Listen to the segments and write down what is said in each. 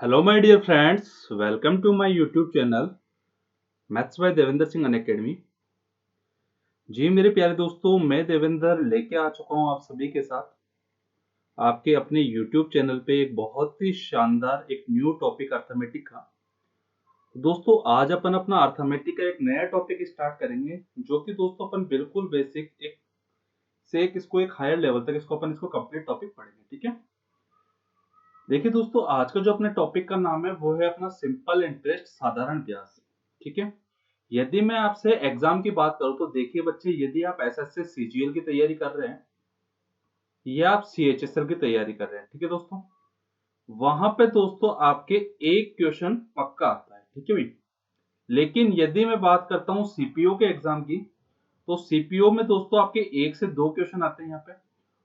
Hello my dear friends, welcome to my YouTube channel maths by Devendra Singh Unacademy. जी मेरे प्यारे दोस्तों, मैं देवेंद्र लेके आ चुका हूँ आप सभी के साथ आपके अपने यूट्यूब चैनल पे एक बहुत ही शानदार एक न्यू टॉपिक अर्थमेटिक का। दोस्तों आज अपन अपना अर्थमेटिक का एक नया टॉपिक स्टार्ट करेंगे, जो कि दोस्तों अपन बिल्कुल बेसिक एक से एक इसको एक हायर लेवल तक इसको कंप्लीट टॉपिक पढ़ेंगे। ठीक है, देखिए दोस्तों, आज का जो अपने टॉपिक का नाम है वो है अपना सिंपल इंटरेस्ट साधारण ब्याज। ठीक है, यदि मैं आपसे एग्जाम की बात करूं तो देखिए बच्चे, यदि आप एसएससी सीजीएल की तैयारी कर रहे हैं या आप सीएचएसएल की तैयारी कर रहे हैं, ठीक है दोस्तों, वहां पे दोस्तों आपके एक क्वेश्चन पक्का आता है। ठीक है भाई, लेकिन यदि मैं बात करता हूं सीपीओ के एग्जाम की, तो सीपीओ में दोस्तों आपके एक से दो क्वेश्चन आते हैं यहाँ पे।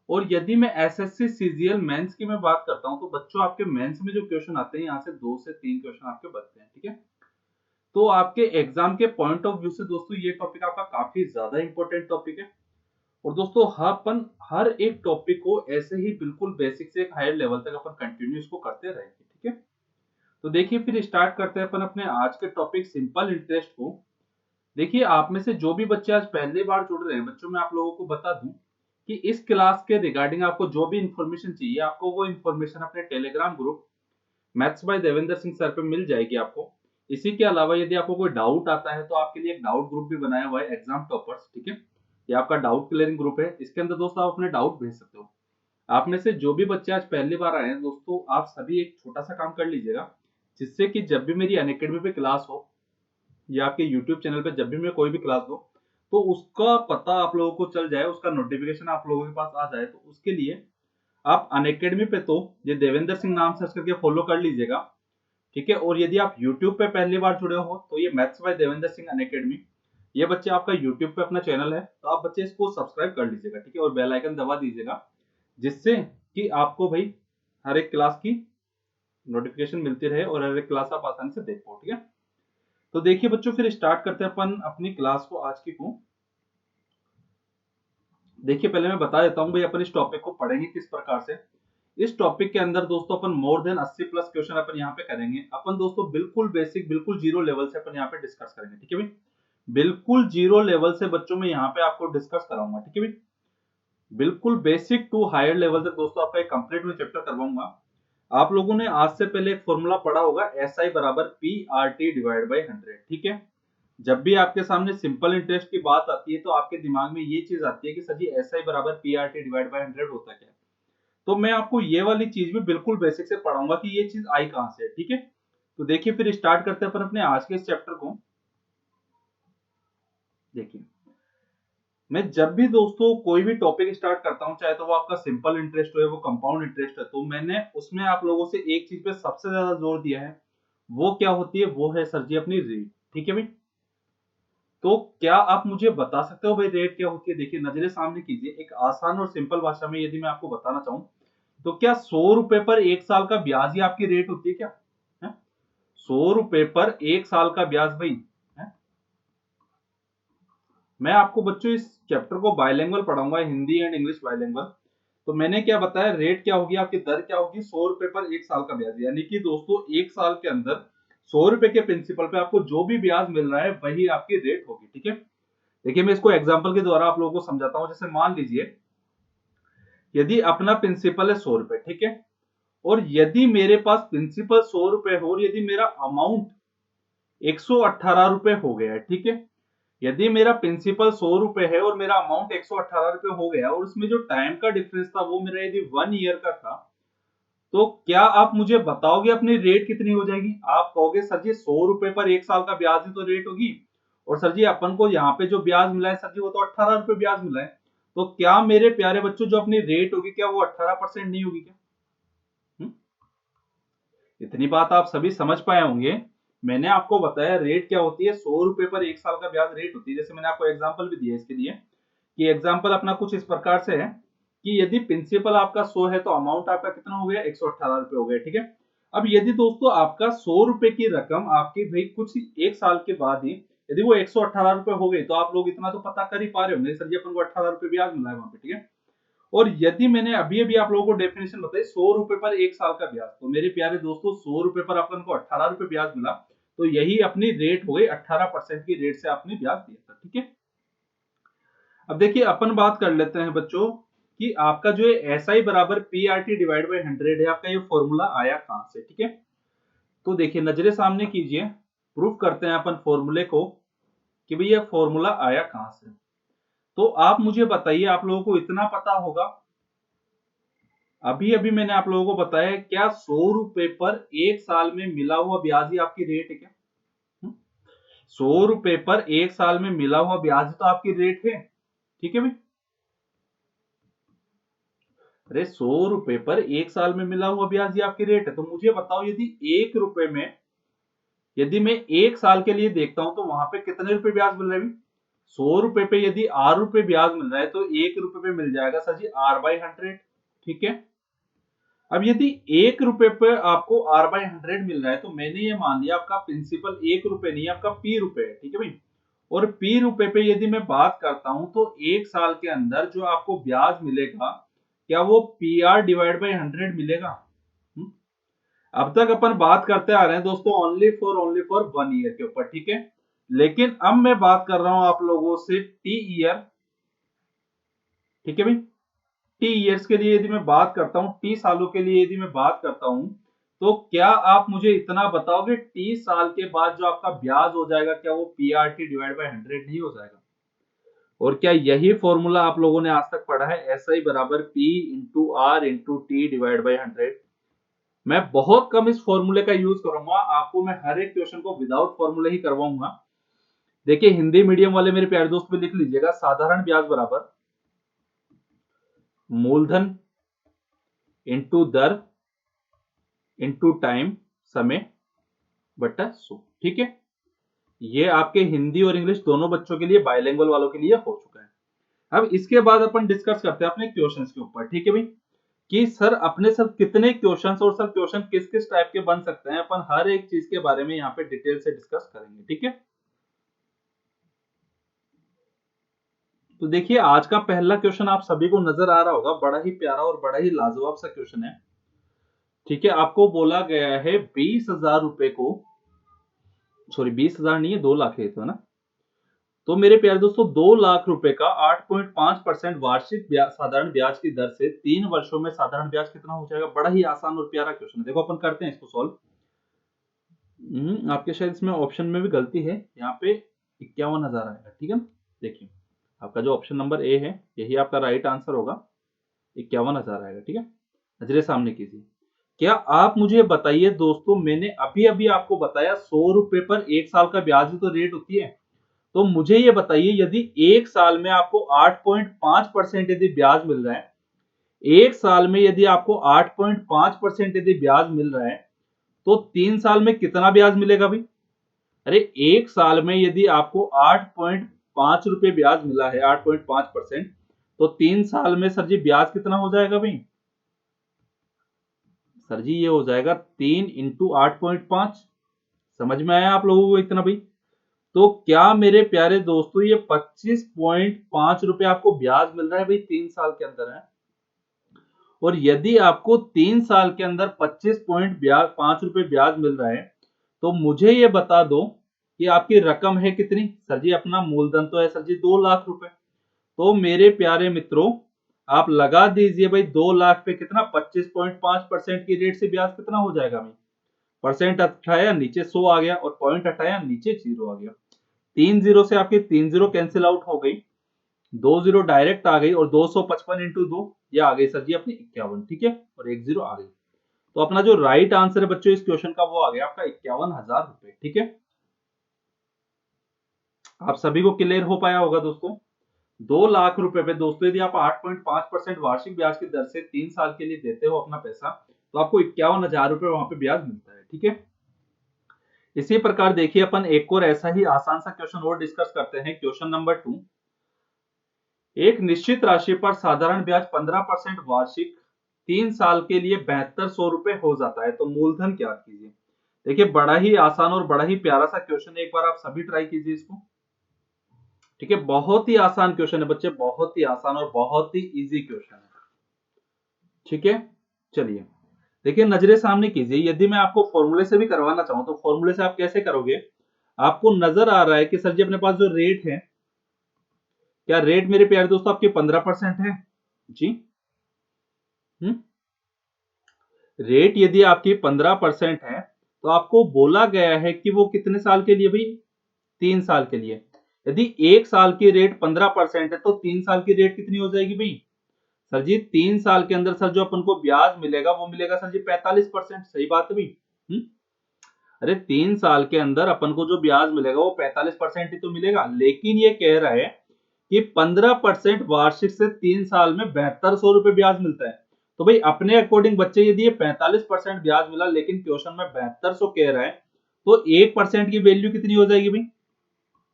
और यदि मैं एसएससी सीजीएल मेंस की मैं बात करता हूं, तो बच्चों आपके मेंस में जो क्वेश्चन आते हैं यहाँ से दो से तीन क्वेश्चन आपके बनते हैं। ठीक है, तो आपके एग्जाम के पॉइंट ऑफ व्यू से दोस्तों ये टॉपिक आपका काफी ज्यादा इंपॉर्टेंट टॉपिक है। और दोस्तों अपन हर एक टॉपिक को ऐसे ही बिल्कुल बेसिक से एक हायर लेवल तक अपन कंटिन्यू इसको करते रहेंगे। ठीक है, तो देखिए फिर स्टार्ट करते हैं अपन अपने आज के टॉपिक सिंपल इंटरेस्ट को। देखिए आप में से जो भी बच्चे आज पहली बार जुड़ रहे हैं, बच्चों मैं आप लोगों को बता दूं कि इस क्लास के रिगार्डिंग आपको जो भी इंफॉर्मेशन चाहिए, आपको वो इंफॉर्मेशन अपने Telegram group maths by Devendra Singh sir पे मिल जाएगी आपको। इसी के अलावा यदि आपको कोई डाउट आता है तो आपके लिए एक डाउट ग्रुप भी बनाया हुआ है, एग्जाम टॉपर्स। ठीक है, ये आपका डाउट क्लियरिंग ग्रुप है, इसके अंदर दोस्तों आप अपने डाउट भेज सकते हो। आप में से जो भी बच्चे आज पहली बार आए हैं दोस्तों, आप सभी एक छोटा सा काम कर लीजिएगा, जिससे कि जब भी मेरी अनअकैडमी पे क्लास हो या आपके यूट्यूब चैनल पे जब भी मैं कोई भी क्लास दूं, तो उसका पता आप लोगों को चल जाए, उसका नोटिफिकेशन आप लोगों के पास आ जाए। तो उसके लिए आप अनअकैडमी पे तो ये देवेंद्र सिंह नाम सर्च करके फॉलो कर लीजिएगा। ठीक है, और यदि आप YouTube पे पहली बार जुड़े हो तो ये maths by Devendra Singh Unacademy, ये बच्चे आपका YouTube पे अपना चैनल है, तो आप बच्चे इसको सब्सक्राइब कर लीजिएगा। ठीक है, और बेल आइकन दबा दीजिएगा, जिससे कि आपको भाई हर एक क्लास की नोटिफिकेशन मिलती रहे और हर एक क्लास आप आसानी से देख पाओ। ठीक है, तो देखिए बच्चों फिर स्टार्ट करते हैं अपन अपनी क्लास को आज की को। देखिए पहले मैं बता देता हूँ भाई अपन इस टॉपिक को पढ़ेंगे किस प्रकार से। इस टॉपिक के अंदर दोस्तों अपन मोर देन 80 प्लस क्वेश्चन अपन यहाँ पे करेंगे। अपन दोस्तों बिल्कुल बेसिक बिल्कुल जीरो लेवल से अपन यहाँ पे डिस्कस करेंगे। ठीक है भाई, बिल्कुल जीरो लेवल से बच्चों में यहाँ पे आपको डिस्कस कराऊंगा। ठीक है भाई, बिल्कुल बेसिक टू हायर लेवल तक दोस्तों आपका एक कंप्लीट में चैप्टर करवाऊंगा। आप लोगों ने आज से पहले एक फॉर्मूला पढ़ा होगा, एस आई बराबर P R T divide by 100। ठीक है, जब भी आपके सामने सिंपल इंटरेस्ट की बात आती है तो आपके दिमाग में ये चीज आती है कि सर जी एस आई बराबर P R T divide by 100 होता क्या है। तो मैं आपको ये वाली चीज भी बिल्कुल बेसिक से पढ़ाऊंगा कि ये चीज आई कहां से है। ठीक है, तो देखिए फिर स्टार्ट करते हैं अपन अपने आज के इस चैप्टर को। देखिए मैं जब भी दोस्तों कोई भी टॉपिक स्टार्ट करता हूं, चाहे तो वो आपका सिंपल इंटरेस्ट हो या वो कंपाउंड इंटरेस्ट है, तो मैंने उसमें आप लोगों से एक चीज पे सबसे ज्यादा जोर दिया है। वो क्या होती है? वो है सर जी अपनी रेट। ठीक है भाई, तो क्या आप मुझे बता सकते हो भाई रेट क्या होती है? देखिए नजरे सामने कीजिए, एक आसान और सिंपल भाषा में यदि मैं आपको बताना चाहूं, तो क्या 100 रुपए पर एक साल का ब्याज ही आपकी रेट होती है क्या? है? 100 रुपए पर एक साल का ब्याज भाई है? मैं आपको बच्चों इस चैप्टर को बायलैंग्वेज पढ़ाऊंगा, हिंदी एंड इंग्लिश बायलैंग्वेज। तो मैंने क्या बताया, रेट क्या होगी आपकी, दर क्या होगी? 100 रुपए पर एक साल का ब्याज, यानी कि दोस्तों एक साल के अंदर 100 रुपए के प्रिंसिपल पे आपको जो भी ब्याज मिल रहा है वही आपकी रेट होगी। ठीक है, देखिए मैं इसको एग्जांपल के द्वारा आप लोगों को समझाता हूं। जैसे मान लीजिए यदि अपना प्रिंसिपल है 100 रुपए, ठीक है, और यदि मेरे पास प्रिंसिपल 100 रुपए हो और यदि मेरा अमाउंट 118 रुपए हो गया है, ठीक है, यदि मेरा प्रिंसिपल 100 रुपए है और मेरा अमाउंट 118 रुपए हो गया और उसमें जो टाइम का डिफरेंस था वो मेरा यदि 1 ईयर का था, तो क्या आप मुझे बताओगे अपनी रेट कितनी हो जाएगी? आप कहोगे सर जी 100 रुपए पर एक साल का ब्याज ही तो रेट होगी, और सर जी अपन को यहाँ पे जो ब्याज मिला है सर जी वो तो 18 रुपए ब्याज मिला है। तो क्या मेरे प्यारे बच्चों जो अपनी रेट होगी क्या वो 18% नहीं होगी क्या? हुँ? इतनी बात आप सभी समझ पाए होंगे। मैंने आपको बताया रेट क्या होती है, 100 रुपए पर एक साल का ब्याज रेट होती है। जैसे मैंने आपको एग्जांपल भी दिया इसके लिए, कि एग्जांपल अपना कुछ इस प्रकार से है कि यदि प्रिंसिपल आपका 100 है तो अमाउंट आपका कितना हो गया, 118 रुपए हो गया। ठीक है, अब यदि दोस्तों आपका 100 रुपए की रकम आपकी भाई कुछ एक साल के बाद ही यदि वो 118 रुपए हो गई, तो आप लोग इतना तो पता कर ही पा रहे होंगे सर जी अपन को 18 रुपए ब्याज मिला है वहां पे। ठीक है, और यदि मैंने अभी अभी आप लोगों को डेफिनेशन बताई 100 रुपए पर 1 साल का ब्याज, तो मेरे प्यारे दोस्तों 100 रुपए पर अपन को 18 रुपए ब्याज मिला, तो यही अपनी रेट हो गई, 18% की रेट से आपने ब्याज दिया था। ठीक है, अब देखिए अपन बात कर लेते हैं बच्चों कि आपका जो एस आई बराबर P R T divide by 100 है, आपका ये फॉर्मूला आया कहां से। ठीक है, तो देखिए नजरे सामने कीजिए, प्रूफ करते हैं अपन फॉर्मूले को कि भाई ये फॉर्मूला आया कहां से। तो आप मुझे बताइए, आप लोगों को इतना पता होगा, अभी अभी मैंने आप लोगों को बताया, क्या 100 रुपए पर 1 साल में मिला हुआ ब्याज ही आपकी रेट है क्या? 100 रुपए पर 1 साल में मिला हुआ ब्याज तो आपकी रेट है। ठीक है भाई, अरे 100 रुपए पर 1 साल में मिला हुआ ब्याज ही आपकी रेट है। तो मुझे बताओ, यदि 1 रुपए में, यदि मैं 1 साल के लिए देखता हूं तो वहां पे कितने रुपए ब्याज मिल रहे हैं? 100 रुपए पे यदि 8 रुपए ब्याज मिल रहा है तो 1 रुपए पे मिल जाएगा सर जी आर बाई 100। ठीक है, अब यदि 1 रुपए पे आपको आर बाई 100 मिल रहा है, तो मैंने ये मान लिया आपका प्रिंसिपल 1 रुपए नहीं, आपका पी रुपए है। ठीक है भाई, और पी रुपए पे यदि मैं बात करता हूं तो 1 साल के अंदर जो आपको ब्याज मिलेगा, क्या वो पी आर डिवाइड बाई 100 मिलेगा? हम्म? अब तक अपन बात करते आ रहे हैं दोस्तों ओनली फॉर 1 ईयर के ऊपर। ठीक है, लेकिन अब मैं बात कर रहा हूं आप लोगों से टी ईयर। ठीक है भाई, टी ईयर्स के लिए यदि मैं बात करता हूं, टी सालों के लिए यदि मैं बात करता हूं, तो क्या आप मुझे इतना बताओगे, टी साल के बाद जो आपका ब्याज हो जाएगा, क्या वो P R T divide by 100 नहीं हो जाएगा? और क्या यही फॉर्मूला आप लोगों ने आज तक पढ़ा है, एस आई बराबर P into R into T divide by 100? मैं बहुत कम इस फॉर्मूले का यूज करूंगा, आपको मैं हर एक क्वेश्चन को विदाउट फॉर्मूले ही करवाऊंगा। देखिए हिंदी मीडियम वाले मेरे प्यारे दोस्त भी लिख लीजिएगा, साधारण ब्याज बराबर मूलधन इंटू दर इंटू टाइम समय बटा 100। ठीक है, ये आपके हिंदी और इंग्लिश दोनों बच्चों के लिए, बाइलिंगुअल वालों के लिए हो चुका है। अब इसके बाद अपन डिस्कस करते हैं अपने क्वेश्चंस के ऊपर। ठीक है भाई, कि सर अपने सर कितने क्वेश्चंस और सर क्वेश्चन किस किस टाइप के बन सकते हैं, अपन हर एक चीज के बारे में यहाँ पे डिटेल से डिस्कस करेंगे। ठीक है, तो देखिए आज का पहला क्वेश्चन आप सभी को नजर आ रहा होगा, बड़ा ही प्यारा और बड़ा ही लाजवाब सा क्वेश्चन है। ठीक है, आपको बोला गया है 20,000 रुपए को, सॉरी 20,000 नहीं है, 2 लाख है तो, है ना? तो मेरे प्यारे दोस्तों 2 लाख रुपए का 8.5% वार्षिक साधारण ब्याज की दर से 3 वर्षों में साधारण ब्याज कितना हो जाएगा? बड़ा ही आसान और प्यारा क्वेश्चन है। देखो अपन करते हैं इसको सॉल्व। आपके शायद इसमें ऑप्शन में भी गलती है, यहाँ पे 51,000 आएगा। ठीक है ना, देखिए आपका जो ऑप्शन नंबर ए है यही आपका राइट आंसर होगा, 51,000 आएगा। ठीक है, नजरे सामने कीजिए। क्या आप मुझे बताइए दोस्तों, मैंने अभी अभी आपको बताया 100 रुपए पर 1 साल का ब्याज भी तो रेट होती है। तो मुझे ये बताइए, यदि 1 साल में आपको 8.5% यदि ब्याज मिल रहा है, 1 साल में यदि आपको 8.5% यदि ब्याज मिल रहा है, तो 3 साल में कितना ब्याज मिलेगा भाई? अरे 1 साल में यदि आपको 8.5 रुपए ब्याज मिला है, 8.5%, तो 3 साल में सर जी ब्याज कितना हो जाएगा भाई? सर जी ये हो जाएगा 3 इंटू 8.5। समझ में आया आप लोगों को इतना भाई? तो क्या मेरे प्यारे दोस्तों ये 25.5 रुपए आपको ब्याज मिल रहा है भाई, 3 साल के अंदर है। और यदि आपको 3 साल के अंदर 25.5 रुपए ब्याज मिल रहा है, तो मुझे ये बता दो कि आपकी रकम है कितनी? सर जी अपना मूलधन तो है सर जी 2 लाख रुपए। तो मेरे प्यारे मित्रों आप लगा दीजिए भाई, 2 लाख पे कितना, 25.5% की रेट से ब्याज कितना हो जाएगा भाई? परसेंट हटाया नीचे 100 आ गया, और पॉइंट हटाया नीचे 0 आ गया। 3 जीरो से आपकी 3 जीरो कैंसिल आउट हो गई, 2 जीरो डायरेक्ट आ गई, और 255 इंटू 2 ये आ गई सर जी अपनी 51। ठीक है, और 1 जीरो आ गई। तो अपना जो राइट आंसर है बच्चों इस क्वेश्चन का, वो आ गया आपका 51,000 रुपए। ठीक है, आप सभी को क्लियर हो पाया होगा दोस्तों। 2 लाख रुपए पे दोस्तों यदि आप 8.5% वार्षिक ब्याज की दर से 3 साल के लिए देते हो अपना पैसा, तो आपको 51,000 रुपए वहां पे ब्याज मिलता है। ठीक है, इसी प्रकार देखिए अपन एक और ऐसा ही आसान सा क्वेश्चन और डिस्कस करते हैं, क्वेश्चन नंबर 2। एक निश्चित राशि पर साधारण ब्याज 15% वार्षिक 3 साल के लिए 7200 रुपए हो जाता है, तो मूलधन क्या कीजिए? देखिए बड़ा ही आसान और बड़ा ही प्यारा सा क्वेश्चन है, एक बार आप सभी ट्राई कीजिए इसको। ठीक है, बहुत ही आसान क्वेश्चन है बच्चे, बहुत ही आसान और बहुत ही इजी क्वेश्चन है। ठीक है, चलिए देखिए नजरे सामने कीजिए, यदि मैं आपको फॉर्मूले से भी करवाना चाहूं तो फॉर्मूले से आप कैसे करोगे? आपको नजर आ रहा है कि सर जी अपने पास जो रेट है, क्या रेट मेरे प्यारे दोस्तों आपकी 15% है? जी। हम्म रेट यदि आपकी 15% है तो आपको बोला गया है कि वो कितने साल के लिए भाई? 3 साल के लिए। यदि 1 साल की रेट 15% है तो 3 साल की रेट कितनी हो जाएगी भाई? सर जी 3 साल के अंदर सर जो अपन को ब्याज मिलेगा वो मिलेगा सर जी 45%। सही बात है भाई। हम्म अरे 3 साल के अंदर अपन को जो ब्याज मिलेगा वो 45% ही तो मिलेगा, लेकिन ये कह रहा है कि 15% वार्षिक से 3 साल में 7200 रुपए ब्याज मिलता है। तो भाई अपने अकॉर्डिंग बच्चे यदि ये 45% ब्याज मिला लेकिन क्वेश्चन में 7200 कह रहा है तो 1% की वैल्यू कितनी हो जाएगी भाई?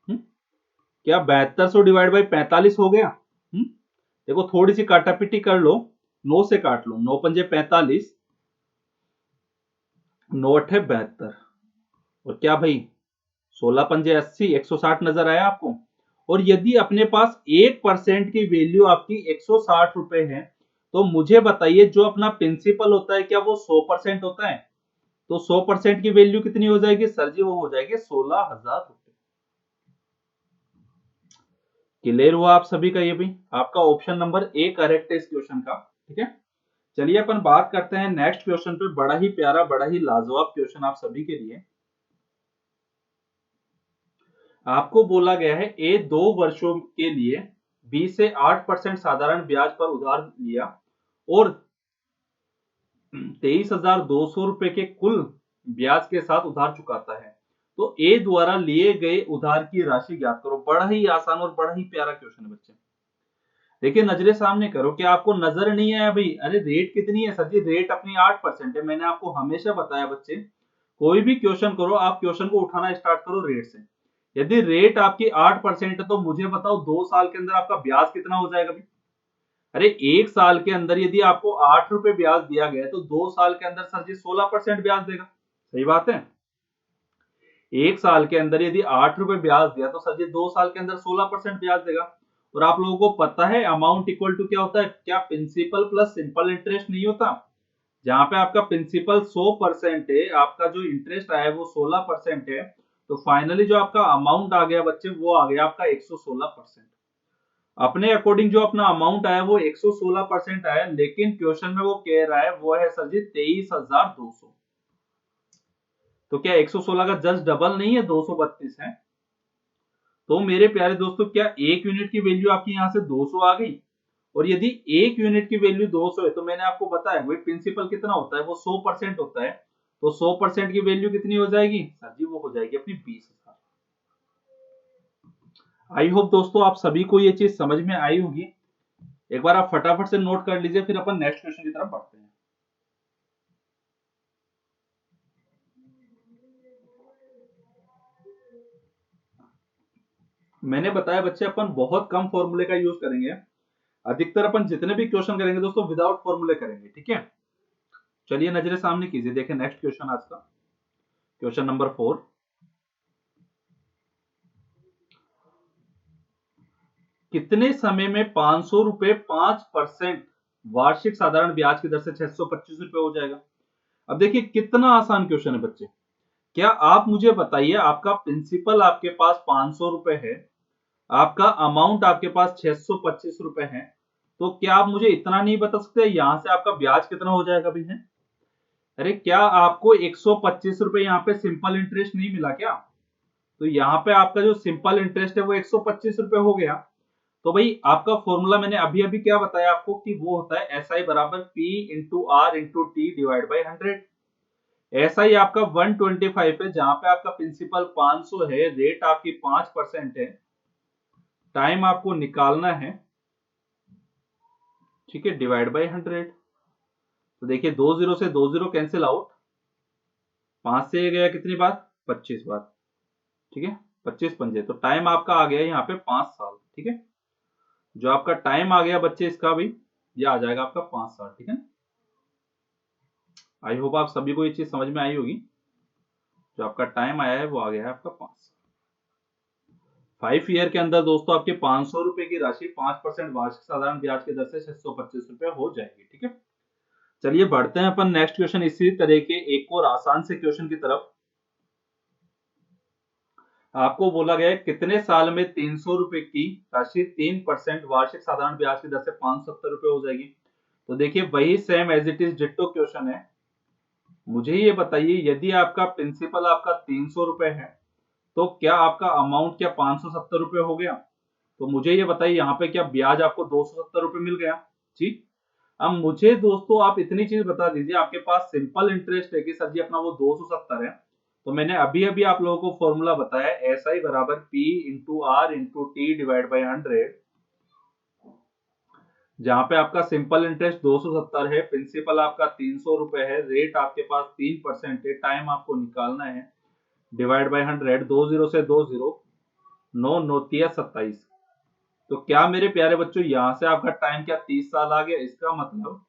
हम्म? क्या 7200 डिवाइड बाई 45 हो गया? देखो थोड़ी सी काटापिटी कर लो, 9 से काट लो, 9 पंजे 45, 9 अठे 72, और क्या भाई 16 पंजे 80, 160 नजर आया आपको? और यदि अपने पास 1% की वैल्यू आपकी 160 रुपए है तो मुझे बताइए जो अपना प्रिंसिपल होता है क्या वो 100% होता है? तो 100% की वैल्यू कितनी हो जाएगी सर जी? वो हो जाएगी 16,000 रुपए। क्लियर हुआ आप सभी का? ये भी आपका ऑप्शन नंबर ए करेक्ट है इस क्वेश्चन का। ठीक है, चलिए अपन बात करते हैं नेक्स्ट क्वेश्चन पे। बड़ा ही प्यारा, बड़ा ही लाजवाब क्वेश्चन आप सभी के लिए। आपको बोला गया है ए 2 वर्षों के लिए 20 से 8% साधारण ब्याज पर उधार लिया और 23,200 रुपए के कुल ब्याज के साथ उधार चुकाता है, तो ए द्वारा लिए गए उधार की राशि ज्ञात करो। बड़ा ही आसान और बड़ा ही प्यारा क्वेश्चन है बच्चे। देखिए नजरे सामने करो, क्या आपको नजर नहीं आया भाई? अरे रेट कितनी है सर जी? रेट अपनी 8% है। मैंने आपको हमेशा बताया बच्चे, कोई भी क्वेश्चन करो आप क्वेश्चन को उठाना स्टार्ट करो रेट से। यदि रेट आपकी 8% है तो मुझे बताओ 2 साल के अंदर आपका ब्याज कितना हो जाएगा भाई? अरे 1 साल के अंदर यदि आपको 8 रुपए ब्याज दिया गया है तो 2 साल के अंदर सर जी 16% ब्याज देगा। सही बात है। 1 साल के अंदर यदि 8 रुपए ब्याज दिया तो सर जी 2 साल के अंदर 16% ब्याज देगा। और आप लोगों को पता है अमाउंट इक्वल टू क्या होता है? क्या प्रिंसिपल प्लस सिंपल इंटरेस्ट नहीं होता? जहां पे आपका प्रिंसिपल 100% है, आपका जो इंटरेस्ट आया है वो 16% है, तो फाइनली जो आपका अमाउंट आ गया बच्चे वो आ गया आपका 116%। अपने अकॉर्डिंग जो अपना अमाउंट आया वो 116% आया, लेकिन क्वेश्चन में वो कह रहा है वो है सर जी 23,200। तो क्या 116 का जस्ट डबल नहीं है, 232 है? तो मेरे प्यारे दोस्तों क्या 1 यूनिट की वैल्यू आपकी यहाँ से 200 आ गई? और यदि 1 यूनिट की वैल्यू 200 है तो मैंने आपको बताया भाई प्रिंसिपल कितना होता है? वो 100% होता है। तो 100% की वैल्यू कितनी हो जाएगी सर जी? वो हो जाएगी अपनी 20,000। आई होप दोस्तों आप सभी को ये चीज समझ में आई होगी। एक बार आप फटाफट से नोट कर लीजिए, फिर अपन नेक्स्ट क्वेश्चन की तरफ बढ़ते हैं। मैंने बताया बच्चे अपन बहुत कम फॉर्मूले का यूज करेंगे। अधिकतर अपन जितने भी क्वेश्चन करेंगे दोस्तों विदाउट फॉर्मूले करेंगे। ठीक है, चलिए नजरे सामने कीजिए, देखें नेक्स्ट क्वेश्चन आज का क्वेश्चन नंबर 4। कितने समय में 500 रुपए 5% वार्षिक साधारण ब्याज की दर से 625 रुपए हो जाएगा? अब देखिए कितना आसान क्वेश्चन है बच्चे। क्या आप मुझे बताइए, आपका प्रिंसिपल आपके पास 500 रुपए है, आपका अमाउंट आपके पास 625 रुपए है, तो क्या आप मुझे इतना नहीं बता सकते यहां से आपका ब्याज कितना हो जाएगा भी है? अरे क्या आपको 125 रुपए यहाँ पे सिंपल इंटरेस्ट नहीं मिला क्या? तो यहाँ पे आपका जो सिंपल इंटरेस्ट है वो 125 रुपए हो गया। तो भाई आपका फॉर्मूला मैंने अभी अभी क्या बताया आपको कि वो होता है एस आई बराबर P into R into T divide by 100। S I आपका 125 है, जहां पे आपका प्रिंसिपल 500 है, रेट आपकी 5% है, टाइम आपको निकालना है, ठीक है, डिवाइड बाई 100। तो देखिए 2 जीरो से 2 जीरो कैंसिल आउट, 5 से गया कितनी बार? 25 बार। ठीक है, 25 पंजे, तो टाइम आपका आ गया यहाँ पे 5 साल। ठीक है, जो आपका टाइम आ गया बच्चे इसका भी ये आ जाएगा आपका 5 साल। ठीक है, आई होप आप सभी को ये चीज समझ में आई होगी। जो आपका टाइम आया है वो आ गया है आपका 5 साल। 5 ईयर के अंदर दोस्तों आपके 500 रुपए की राशि 5% वार्षिक साधारण ब्याज की दर से 625 रुपए हो जाएगी। ठीक है, चलिए बढ़ते हैं अपन नेक्स्ट क्वेश्चन इसी तरह के एक और आसान से क्वेश्चन की तरफ। आपको बोला गया है कितने साल में 300 रुपए की राशि 3% वार्षिक साधारण ब्याज की दर से 570 रुपए हो जाएगी। तो देखिए वही same as it is ditto question है। मुझे ये बताइए यदि आपका प्रिंसिपल आपका 300 रुपए है तो क्या आपका अमाउंट क्या 570 रुपए हो गया। तो मुझे ये बताइए यहाँ पे क्या ब्याज आपको 270 रुपए मिल गया। ठीक। अब मुझे दोस्तों आप इतनी चीज बता दीजिए, आपके पास सिंपल इंटरेस्ट है कि सर जी अपना वो 270 है। तो मैंने अभी अभी आप लोगों को फॉर्मूला बताया एस आई बराबर P into R into T divide by 100, जहां पे आपका सिंपल इंटरेस्ट 270 है, प्रिंसिपल आपका 300 रुपए है, रेट आपके पास 3% है, टाइम आपको निकालना है, डिवाइड बाई 100, 20 से 20, 9 9 27। तो क्या मेरे प्यारे बच्चों यहां से आपका टाइम क्या 30 साल आ गया। इसका मतलब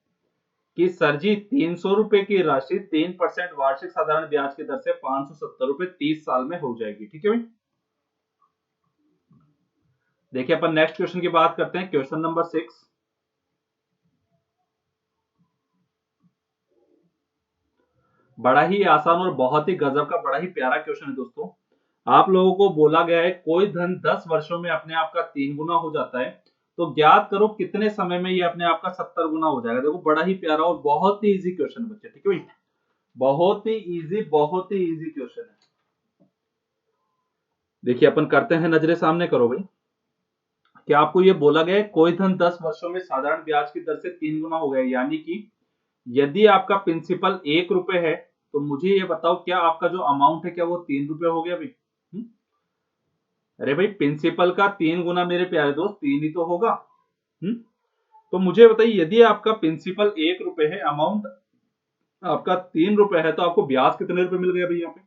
कि सर जी 300 रुपए की राशि 3% वार्षिक साधारण ब्याज की दर से 570 रुपए 30 साल में हो जाएगी। ठीक है भाई। देखिए अपन नेक्स्ट क्वेश्चन की बात करते हैं, क्वेश्चन नंबर 6। बड़ा ही आसान और बहुत ही गजब का बड़ा ही प्यारा क्वेश्चन है दोस्तों। आप लोगों को बोला गया है कोई धन 10 वर्षों में अपने आप का 3 गुना हो जाता है, तो ज्ञात करो कितने समय में ये अपने आप का 70 गुना हो जाएगा। देखो बड़ा ही प्यारा और बहुत ही इजी क्वेश्चन बच्चे। ठीक है भाई, बहुत ही इजी क्वेश्चन है। देखिए अपन करते हैं, नजरे सामने करो भाई। क्या आपको ये बोला गया है कोई धन 10 वर्षों में साधारण ब्याज की दर से 3 गुना हो गया, यानी कि यदि आपका प्रिंसिपल 1 रुपए है तो मुझे ये बताओ क्या आपका जो अमाउंट है क्या वो 3 रुपए हो गया भाई। अरे भाई प्रिंसिपल का 3 गुना मेरे प्यारे दोस्त 3 ही तो होगा। तो मुझे बताइए यदि आपका प्रिंसिपल 1 रुपए है, अमाउंट आपका 3 रुपए है, तो आपको ब्याज कितने रुपए मिल गया भाई यहाँ पे।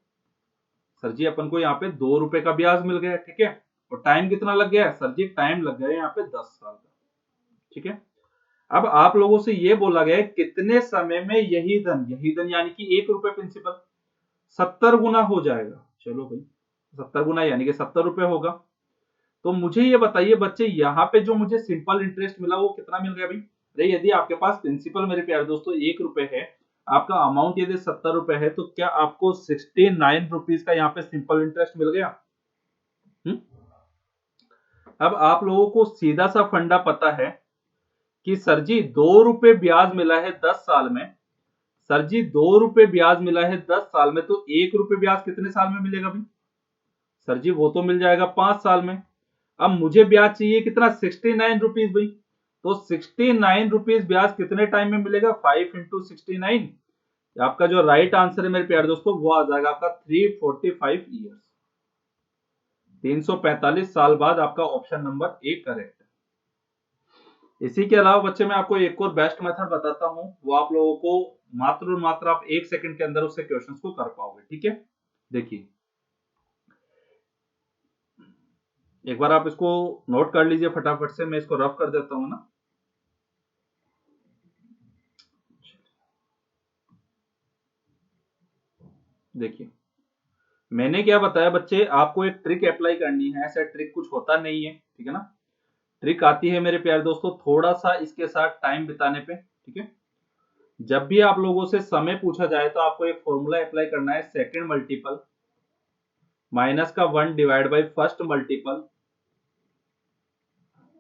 सर जी अपन को यहाँ पे 2 रुपए का ब्याज मिल गया। ठीक है। और टाइम कितना लग गया है सर जी, टाइम लग गया है यहाँ पे 10 साल का। ठीक है। अब आप लोगों से ये बोला गया है कितने समय में यही धन यानी कि 1 रुपए प्रिंसिपल 70 गुना हो जाएगा। चलो भाई 70 गुना यानी कि 70 रुपए होगा। तो मुझे ये बताइए बच्चे यहाँ पे जो मुझे सिंपल इंटरेस्ट मिला वो कितना मिल गया भाई। अरे यदि आपके पास प्रिंसिपल मेरे प्यारे दोस्तों 1 रुपए है, आपका अमाउंट यदि 70 रुपए है, तो क्या आपको 69 रुपीज का यहाँ पे सिंपल इंटरेस्ट मिल गया। अब आप लोगों को सीधा सा फंडा पता है कि सर जी 2 रुपए ब्याज मिला है 10 साल में। सर जी 2 रुपए ब्याज मिला है 10 साल में, तो 1 रुपए ब्याज कितने साल में मिलेगा भाई। सर जी वो तो मिल जाएगा 5 साल में। अब मुझे ब्याज चाहिए कितना 69 रुपीज भाई। तो 69 रुपीज ब्याज कितने टाइम में मिलेगा 5 इंटू 69। आपका जो राइट आंसर है मेरे प्यारे दोस्तों वो आ जाएगा आपका 345 ईयर्स। 345 साल बाद आपका ऑप्शन नंबर ए करेक्ट है। इसी के अलावा बच्चे मैं आपको एक और बेस्ट मेथड बताता हूं, वो आप लोगों को मात्र और मात्र आप 1 सेकंड के अंदर उससे क्वेश्चंस को कर पाओगे। ठीक है। देखिए एक बार आप इसको नोट कर लीजिए फटाफट से, मैं इसको रफ कर देता हूं ना। देखिए मैंने क्या बताया बच्चे, आपको एक ट्रिक अप्लाई करनी है। ऐसा ट्रिक कुछ होता नहीं है। ठीक है ना। ट्रिक आती है मेरे प्यारे दोस्तों थोड़ा सा इसके साथ टाइम बिताने पे। ठीक है। जब भी आप लोगों से समय पूछा जाए तो आपको एक फॉर्मूला अप्लाई करना है, सेकंड मल्टीपल माइनस का 1 divide by first multiple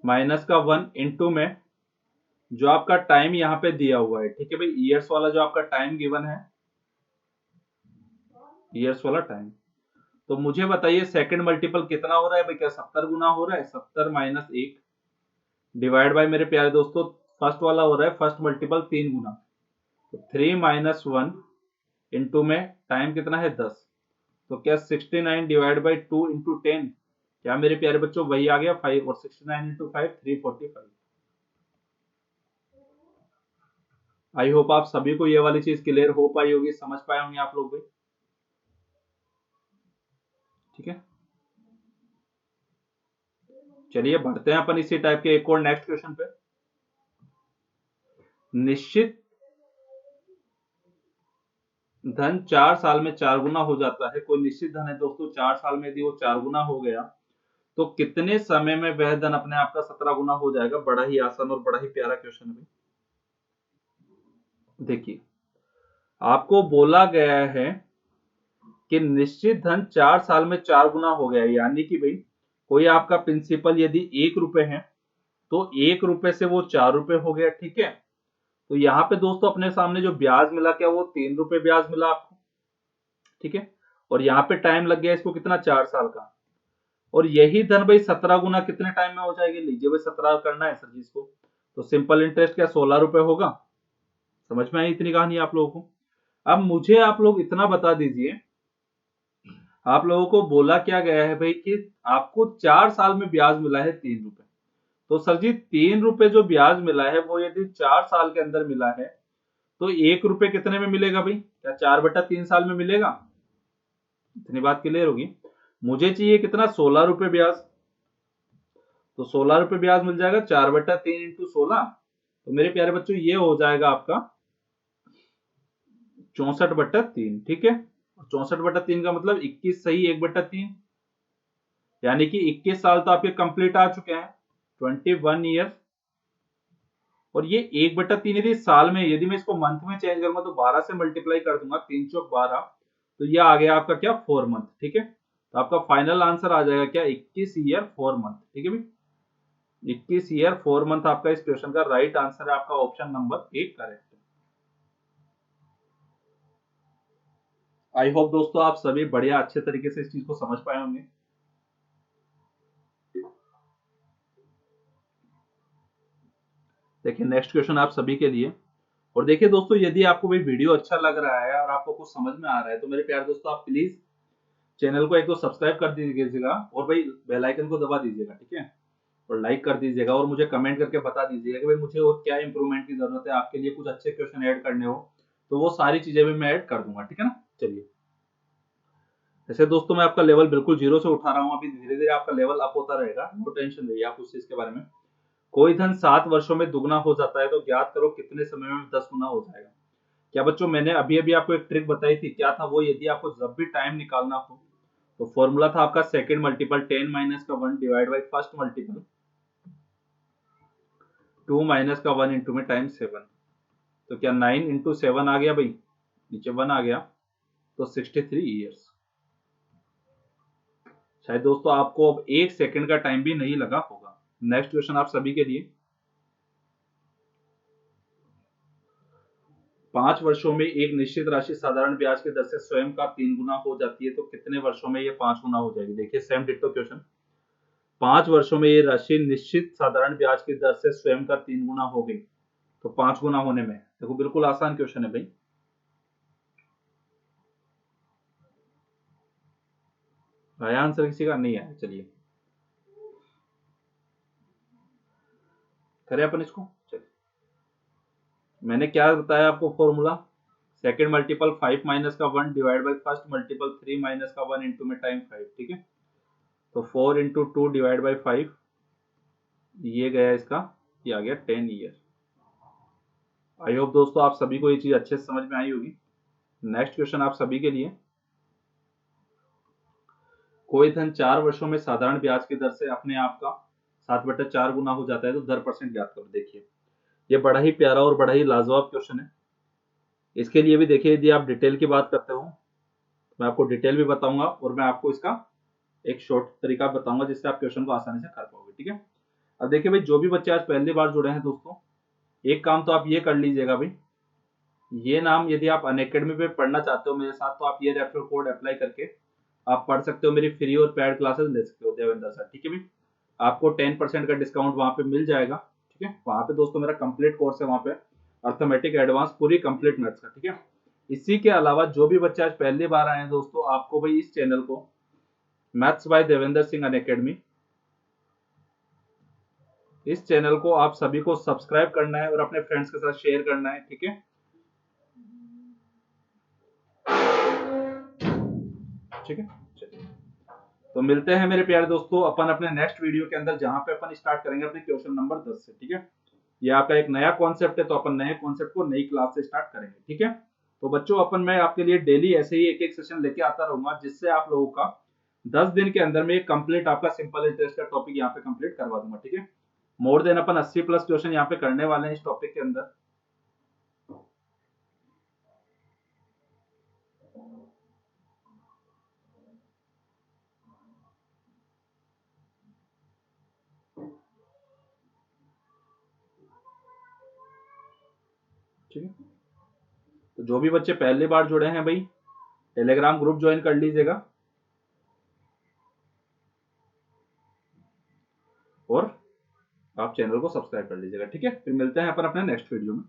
minus का 1 इंटू में जो आपका टाइम यहाँ पे दिया हुआ है। ठीक है भाई, ईयर्स वाला जो आपका टाइम गिवन है, ईयर्स वाला टाइम। तो मुझे बताइए सेकंड मल्टीपल कितना हो रहा है भाई, क्या 70 गुना हो रहा है। 70 माइनस 1 डिवाइड बाय मेरे प्यारे दोस्तों फर्स्ट वाला हो रहा है फर्स्ट मल्टीपल 3 गुना, तो 3 माइनस 1 इंटू में टाइम कितना है 10, तो क्या 69 डिवाइड बाई 2 इंटू 10, क्या मेरे प्यारे बच्चों वही आ गया 5, और 69 इंटू 5 345। आई होप आप सभी को ये वाली चीज क्लियर हो पाई होगी, समझ पाए होंगे आप लोग भी। ठीक है। चलिए बढ़ते हैं अपन इसी टाइप के एक और नेक्स्ट क्वेश्चन पे। निश्चित धन 4 साल में 4 गुना हो जाता है। कोई निश्चित धन है दोस्तों, 4 साल में यदि वो 4 गुना हो गया तो कितने समय में वह धन अपने आप का 17 गुना हो जाएगा। बड़ा ही आसान और बड़ा ही प्यारा क्वेश्चन है। देखिए, आपको बोला गया है कि निश्चित धन 4 साल में 4 गुना हो गया है, यानी कि भाई कोई आपका प्रिंसिपल यदि 1 रुपए है तो 1 रुपए से वो 4 रुपए हो गया, ठीक है। तो यहाँ पे दोस्तों अपने सामने जो ब्याज मिला क्या, वो 3 रुपए ब्याज मिला आपको, ठीक है। और यहाँ पे टाइम लग गया इसको कितना, 4 साल का। और यही धन भाई 17 गुना कितने टाइम में हो जाएगी, लीजिए भाई 17 करना है सर जी इसको, तो सिंपल इंटरेस्ट क्या 16 रुपए होगा। समझ में आई इतनी कहानी आप लोगों को। अब मुझे आप लोग इतना बता दीजिए, आप लोगों को बोला क्या गया है भाई कि आपको 4 साल में ब्याज मिला है 3 रुपए। तो सर जी 3 रुपए जो ब्याज मिला है वो यदि 4 साल के अंदर मिला है तो 1 रुपए कितने में मिलेगा भाई, क्या 4/3 साल में मिलेगा। इतनी बात क्लियर होगी। मुझे चाहिए कितना, 16 रुपए ब्याज। तो 16 रुपए ब्याज मिल जाएगा 4/3 इंटू 16। तो मेरे प्यारे बच्चों ये हो जाएगा आपका 64/3, ठीक है। 64/3 का मतलब 21 सही 1/3, यानी कि 21 साल तो आपके कंप्लीट आ चुके हैं, 21 ईयर। और ये 1/3 यदि साल में, यदि मैं इसको मंथ में चेंज करूंगा तो 12 से मल्टीप्लाई कर दूंगा, 3 चौक 12, तो ये आ गया आपका क्या 4 मंथ, ठीक है। तो आपका फाइनल आंसर आ जाएगा क्या 21 ईयर 4 मंथ, ठीक है भाई। 21 ईयर 4 मंथ आपका इस क्वेश्चन का राइट आंसर है, आपका ऑप्शन नंबर 1 करेक्ट है। आई होप दोस्तों आप सभी बढ़िया अच्छे तरीके से इस चीज को समझ पाए होंगे। देखिए नेक्स्ट क्वेश्चन आप सभी के लिए। और देखिए दोस्तों, यदि आपको भाई वीडियो अच्छा लग रहा है और आपको कुछ समझ में आ रहा है तो मेरे प्यारे दोस्तों आप प्लीज चैनल को एक तो सब्सक्राइब कर दीजिएगा और भाई बेल आइकन को दबा दीजिएगा, ठीक है। और लाइक कर दीजिएगा और मुझे कमेंट करके बता दीजिएगा कि भाई मुझे और क्या इंप्रूवमेंट की जरूरत है, आपके लिए कुछ अच्छे क्वेश्चन ऐड करने हो तो वो सारी चीजें भी मैं ऐड कर दूंगा, ठीक है ना। चलिए, जैसे दोस्तों मैं आपका लेवल बिल्कुल जीरो से उठा रहा हूँ, अभी धीरे धीरे आपका लेवल अप होता रहेगा, नो टेंशन रहिए आप उस चीज के बारे में। कोई धन 7 वर्षों में दुगना हो जाता है तो ज्ञात करो कितने समय में 10 गुना हो जाएगा। क्या बच्चों, मैंने अभी अभी आपको एक ट्रिक बताई थी, क्या था वो, यदि आपको जब भी टाइम निकालना हो तो फॉर्मूला था आपका सेकंड मल्टीपल 10 माइनस का 1 divide by first multiple 2 minus का 1 इंटू में टाइम 7। तो क्या 9 इंटू 7 आ गया भाई, नीचे 1 आ गया, तो 63 ईयर्स। शायद दोस्तों आपको अब 1 सेकंड का टाइम भी नहीं लगा होगा। नेक्स्ट क्वेश्चन आप सभी के लिए। 5 वर्षों में एक निश्चित राशि साधारण ब्याज की दर से स्वयं का 3 गुना हो जाती है तो कितने वर्षों में ये 5 गुना हो जाएगी। देखिए सेम डिट्टो क्वेश्चन। 5 वर्षों में ये राशि निश्चित साधारण ब्याज की दर से स्वयं का 3 गुना हो गई तो 5 गुना होने में, देखो बिल्कुल आसान क्वेश्चन है भाई। आया आंसर किसी का, नहीं आया, चलिए करें अपन इसको। चलिए, मैंने क्या बताया आपको फॉर्मूला, सेकंड मल्टीपल 5 माइनस का 1 divide by first multiple 3 minus का 1 इंटू में टाइम 5, ठीक है। तो 4 इंटू 2 डिवाइड बाई 5, ये गया इसका, ये आ गया 10 ईयर। आई होप दोस्तों आप सभी को ये चीज अच्छे से समझ में आई होगी। नेक्स्ट क्वेश्चन आप सभी के लिए। कोई धन 4 वर्षों में साधारण ब्याज की दर से अपने आप का 7/4 गुना हो जाता है तो दर परसेंट ज्ञात करो। देखिए ये बड़ा ही प्यारा और बड़ा ही लाजवाब क्वेश्चन है। इसके लिए भी देखिए यदि आप डिटेल की बात करते हो तो मैं आपको डिटेल भी बताऊंगा और मैं आपको इसका एक शॉर्ट तरीका बताऊंगा जिससे आप क्वेश्चन को आसानी से कर पाओगे, ठीक है। अब देखिए भाई, जो भी बच्चे आज पहली बार जुड़े हैं दोस्तों, एक काम तो आप ये कर लीजिएगा भाई, ये नाम यदि आप अनअकैडमी पे पढ़ना चाहते हो मेरे साथ तो आप ये रेफरल कोड अप्लाई करके आप पढ़ सकते हो, मेरी फ्री और पेड क्लासेस ले सकते हो देवेंद्र सर, ठीक है भाई। आपको 10% का डिस्काउंट वहां पे मिल जाएगा, ठीक है। वहां पे दोस्तों मेरा कंप्लीट कोर्स है, वहां पे अर्थमेटिक एडवांस पूरी कंप्लीट मैथ्स का, ठीक है। इसी के अलावा जो भी बच्चे आज पहली बार आए हैं दोस्तों, आपको भाई इस चैनल को maths by Devendra Singh Unacademy, इस चैनल को आप सभी को सब्सक्राइब करना है और अपने फ्रेंड्स के साथ शेयर करना है, ठीक है। ठीक है, चलिए, तो मिलते हैं मेरे प्यारे दोस्तों अपन अपने नेक्स्ट वीडियो के अंदर, जहां पे अपन स्टार्ट करेंगे अपने क्वेश्चन नंबर 10 से, ठीक है। ये आपका एक नया कॉन्सेप्ट है तो अपन नए कॉन्सेप्ट को नई क्लास से स्टार्ट करेंगे, ठीक है। तो बच्चों अपन, मैं आपके लिए डेली ऐसे ही एक एक सेशन लेके आता रहूंगा जिससे आप लोगों का 10 दिन के अंदर में एक कंप्लीट आपका सिंपल इंटरेस्ट का टॉपिक यहाँ पे कंप्लीट करवा दूंगा, ठीक है। मोर देन अपन 80 प्लस क्वेश्चन यहाँ पे करने वाले हैं इस टॉपिक के अंदर। ठीक है, तो जो भी बच्चे पहली बार जुड़े हैं भाई, टेलीग्राम ग्रुप ज्वाइन कर लीजिएगा और आप चैनल को सब्सक्राइब कर लीजिएगा। ठीक है, फिर मिलते हैं अपन अपने नेक्स्ट वीडियो में।